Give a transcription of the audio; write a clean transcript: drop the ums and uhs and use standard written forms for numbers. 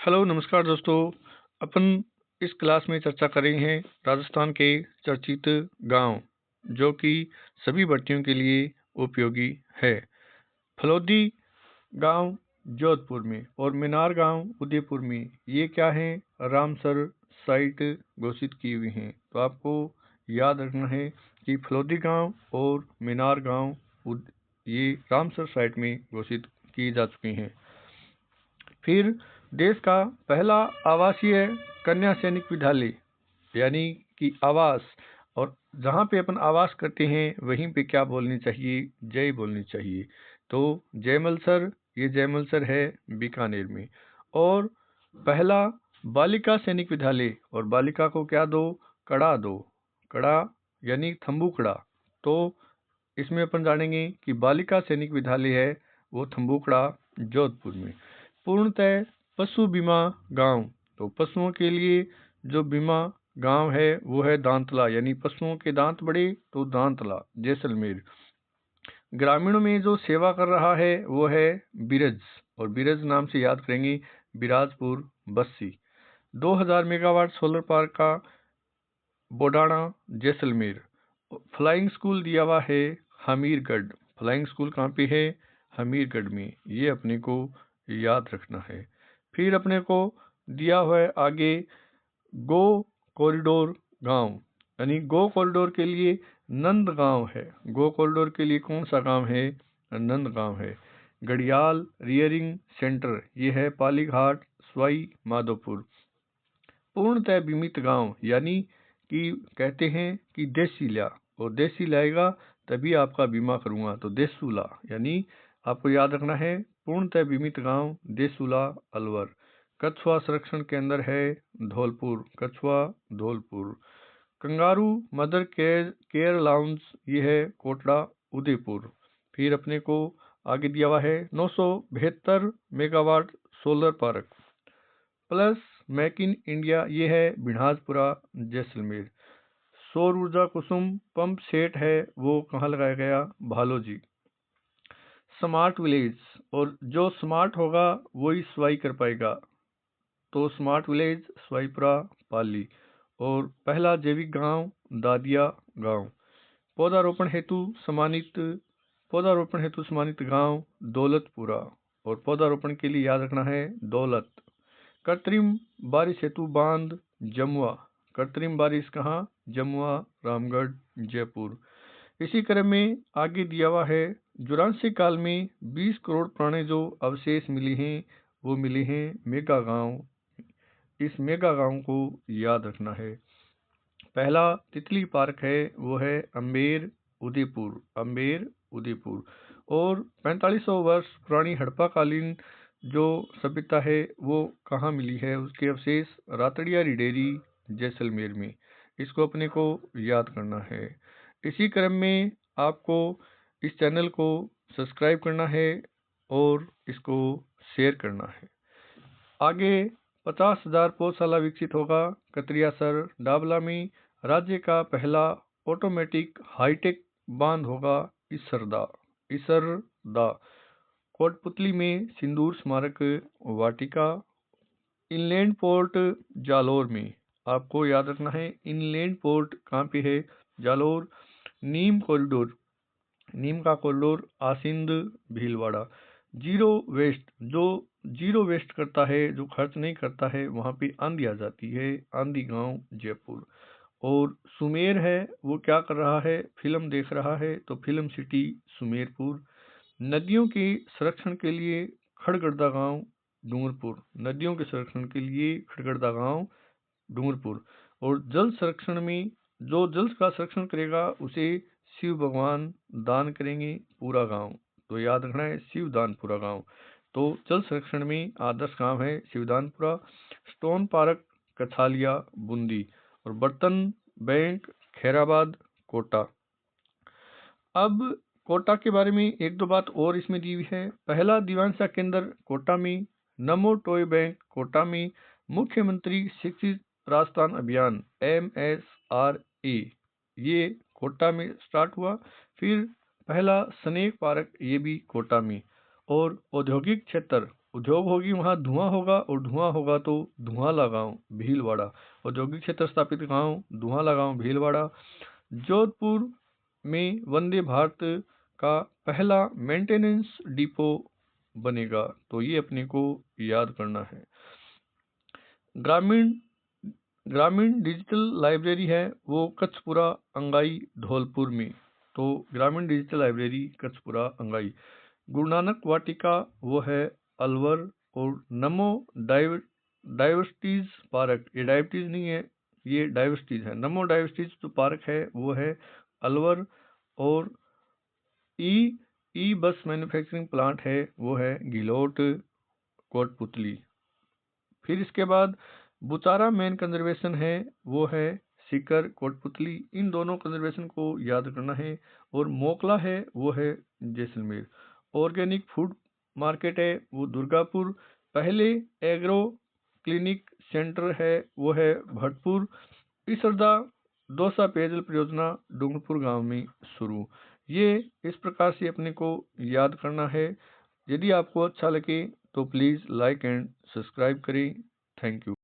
Hello नमस्कार दोस्तों। अपन इस क्लास में चर्चा कर रहे हैं राजस्थान के चर्चित गांव जो कि सभी भर्तियों के लिए उपयोगी है। फलौदी गांव जोधपुर में और मीनार गांव उदयपुर में ये क्या है, रामसर साइट घोषित की हुई हैं। तो आपको याद रखना है कि फलौदी गांव और मीनार गांव ये रामसर साइट में घोषित की जा चुकी हैं। फिर देश का पहला आवासीय कन्या सैनिक विद्यालय यानी कि आवास, और जहाँ पे अपन आवास करते हैं वहीं पे क्या बोलनी चाहिए, जय बोलनी चाहिए। तो जयमल सर, ये जयमल सर है बीकानेर में। और पहला बालिका सैनिक विद्यालय, और बालिका को क्या दो, कड़ा दो, कड़ा यानी थम्बू कड़ा। तो इसमें अपन जानेंगे कि बालिका सैनिक विद्यालय है वो थम्बूकड़ा जोधपुर में। पूर्णतः पशु बीमा गांव, तो पशुओं के लिए जो बीमा गांव है वो है दांतला, यानी पशुओं के दांत बड़े तो दांतला जैसलमेर। ग्रामीणों में जो सेवा कर रहा है वो है बिरज, और बिरज नाम से याद करेंगे Birajpur Bassi. 2000 megawatt solar park का बोडाना जैसलमेर। फ्लाइंग स्कूल दिया हुआ है हमीरगढ़। फ्लाइंग स्कूल कहाँ पे है, हमीरगढ़ में। ये अपने को याद रखना है। फिर अपने को दिया हुआ है आगे गो कॉरिडोर गांव, यानी गो कॉरिडोर के लिए नंद गांव है। गो कॉरिडोर के लिए कौन सा गांव है, नंद गांव है। गढ़ियाल रियरिंग सेंटर ये है पालीघाट सवाई माधोपुर। पूर्णतः बीमित गांव, यानी कि कहते हैं कि देसी ला, और देसी लाएगा तभी आपका बीमा करूंगा, तो देसूला, यानी आपको याद रखना है पूर्णतः बीमित गांव देसूला अलवर। कछुआ संरक्षण केंद्र है धौलपुर, कछुआ Dholpur. Kangaroo mother care lounge ये है कोटड़ा उदयपुर। फिर अपने को आगे दिया हुआ है 972 megawatt solar park plus make in India, ये है बिनाजपुरा जैसलमेर। सौर ऊर्जा कुसुम पंप सेट है वो कहाँ लगाया गया, भालोजी। स्मार्ट विलेज, और जो स्मार्ट होगा वही सवाई कर पाएगा, तो स्मार्ट विलेज सवाईपुरा पाली। और पहला जैविक गांव दादिया गांव। पौधारोपण हेतु सम्मानित गांव दौलतपुरा, और पौधारोपण के लिए याद रखना है दौलत। कृत्रिम बारिश हेतु बांध जमुआ। कृत्रिम बारिश कहाँ, जमुआ रामगढ़ जयपुर। इसी क्रम में आगे दिया हुआ है जुरासिक काल में 20 करोड़ पुराने जो अवशेष मिले हैं वो मिले हैं मेगा गांव। इस मेगा गांव को याद रखना है। पहला तितली पार्क है वो है अम्बेर उदयपुर, अम्बेर उदयपुर। और 4500 वर्ष पुरानी हड़प्पाकालीन जो सभ्यता है वो कहाँ मिली है, उसके अवशेष रातड़ियारी डेरी जैसलमेर में। इसको अपने को याद करना है। इसी क्रम में आपको इस चैनल को सब्सक्राइब करना है और इसको शेयर करना है। आगे 50,000 पौधशाला विकसित होगा कतरियासर डाबला में। राज्य का पहला ऑटोमेटिक हाईटेक बांध होगा इसरदा। कोटपुतली में सिंदूर स्मारक वाटिका। इनलैंड पोर्ट जालोर में, आपको याद रखना है इनलैंड पोर्ट कहाँ पे है, जालोर। नीम कॉरिडोर, नीम का corridor Asind Bhilwara. Zero waste, जो जीरो वेस्ट करता है, जो खर्च नहीं करता है, वहाँ पे आंधी आ जाती है, आंधी गांव जयपुर। और सुमेर है वो क्या कर रहा है, फिल्म देख रहा है, तो फिल्म सिटी सुमेरपुर। नदियों के संरक्षण के लिए खड़गड़दा गांव डूंगरपुर, नदियों के संरक्षण के लिए खड़गड़दा गांव डूंगरपुर। और जल संरक्षण में जो जल का संरक्षण करेगा उसे शिव भगवान दान करेंगे पूरा गांव, तो याद रखना है शिवदानपुरा गांव। तो जल संरक्षण में आदर्श गांव है शिवदानपुरा। Stone park Kachhaliya Bundi. और बर्तन बैंक खैराबाद कोटा। अब कोटा के बारे में एक दो बात और इसमें दी हुई है। पहला दिवानसा केंद्र कोटा में। नमो टॉय बैंक कोटा में। मुख्यमंत्री शिक्षित राजस्थान अभियान MSRA ये कोटा में स्टार्ट हुआ। फिर पहला स्नेक पार्क ये भी कोटा में। और औद्योगिक क्षेत्र, उद्योग होगी वहाँ धुआं होगा, और धुआं होगा तो धुआंला गांव भीलवाड़ा। औद्योगिक क्षेत्र स्थापित गांव धुआंला गांव भीलवाड़ा। जोधपुर में वंदे भारत का पहला मेंटेनेंस डिपो बनेगा, तो ये अपने को याद करना है। ग्रामीण डिजिटल लाइब्रेरी है वो कच्छपुरा अंगाई धौलपुर में, तो ग्रामीण डिजिटल लाइब्रेरी कच्छपुरा अंगाई। गुरु नानक वाटिका वो है अलवर। और नमो डाइवर्सिटीज पार्क, ये डायबिटीज नहीं है, ये डाइवर्सिटीज है। नमो डाइवर्सिटीज जो पार्क है वो है अलवर। और ई बस मैन्युफैक्चरिंग प्लांट है वो है गिलोट कोटपुतली। फिर इसके बाद बुतारा मेन कंजर्वेशन है वो है सीकर कोटपुतली। इन दोनों कंजर्वेशन को याद करना है। और मोकला है वो है जैसलमेर। ऑर्गेनिक फूड मार्केट है वो दुर्गापुर। पहले एग्रो क्लिनिक सेंटर है वो है भटपुर। इसरदा दौसा पेयजल परियोजना डूंगरपुर गांव में शुरू। ये इस प्रकार से अपने को याद करना है। यदि आपको अच्छा लगे तो प्लीज़ लाइक एंड सब्सक्राइब करें। Thank you.